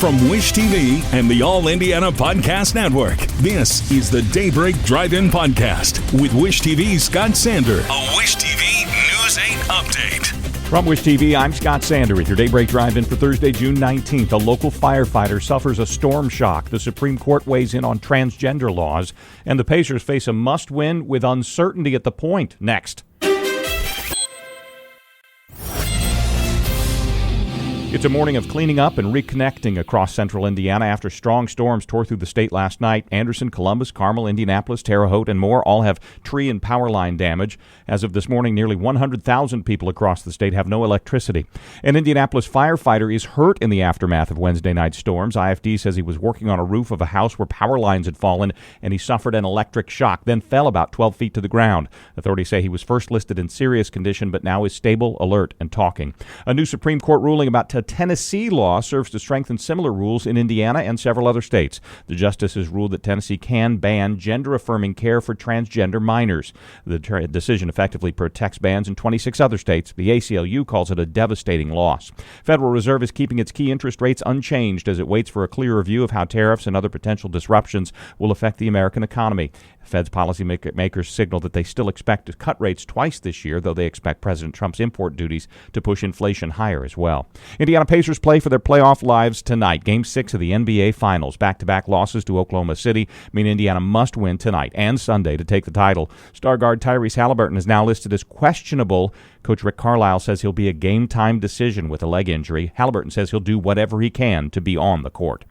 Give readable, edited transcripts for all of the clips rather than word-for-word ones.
From Wish TV and the All Indiana Podcast Network, this is the Daybreak Drive-In Podcast with Wish TV's Scott Sander. A Wish TV News 8 update. From Wish TV, I'm Scott Sander with your Daybreak Drive-In for Thursday, June 19th. A local firefighter suffers a storm shock. The Supreme Court weighs in on transgender laws, and the Pacers face a must-win with uncertainty at the point. Next. It's a morning of cleaning up and reconnecting across central Indiana after strong storms tore through the state last night. Anderson, Columbus, Carmel, Indianapolis, Terre Haute, and more all have tree and power line damage. As of this morning, nearly 100,000 people across the state have no electricity. An Indianapolis firefighter is hurt in the aftermath of Wednesday night storms. IFD says he was working on a roof of a house where power lines had fallen, and he suffered an electric shock, then fell about 12 feet to the ground. Authorities say he was first listed in serious condition, but now is stable, alert, and talking. A new Supreme Court ruling about Tennessee law serves to strengthen similar rules in Indiana and several other states. The justices ruled that Tennessee can ban gender-affirming care for transgender minors. The decision effectively protects bans in 26 other states. The ACLU calls it a devastating loss. Federal Reserve is keeping its key interest rates unchanged as it waits for a clearer view of how tariffs and other potential disruptions will affect the American economy. Fed's policymakers signal that they still expect to cut rates twice this year, though they expect President Trump's import duties to push inflation higher as well. Indiana Pacers play for their playoff lives tonight. Game 6 of the NBA Finals. Back-to-back losses to Oklahoma City mean Indiana must win tonight and Sunday to take the title. Star guard Tyrese Halliburton is now listed as questionable. Coach Rick Carlisle says he'll be a game-time decision with a leg injury. Halliburton says he'll do whatever he can to be on the court.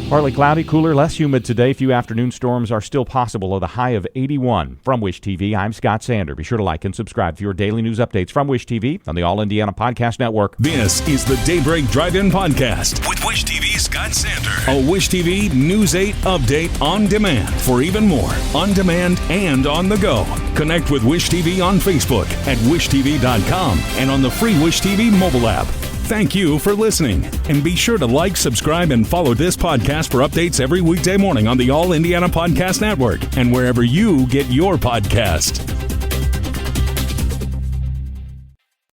Partly cloudy, cooler, less humid today. Few afternoon storms are still possible with a high of 81. From Wish TV, I'm Scott Sander. Be sure to like and subscribe for your daily news updates from Wish TV on the All Indiana Podcast Network. This is the Daybreak Drive-In Podcast with Wish TV's Scott Sander. A Wish TV News 8 update on demand for even more on demand and on the go. Connect with Wish TV on Facebook at wishtv.com and on the free Wish TV mobile app. Thank you for listening, and be sure to like, subscribe, and follow this podcast for updates every weekday morning on the All Indiana Podcast Network and wherever you get your podcast.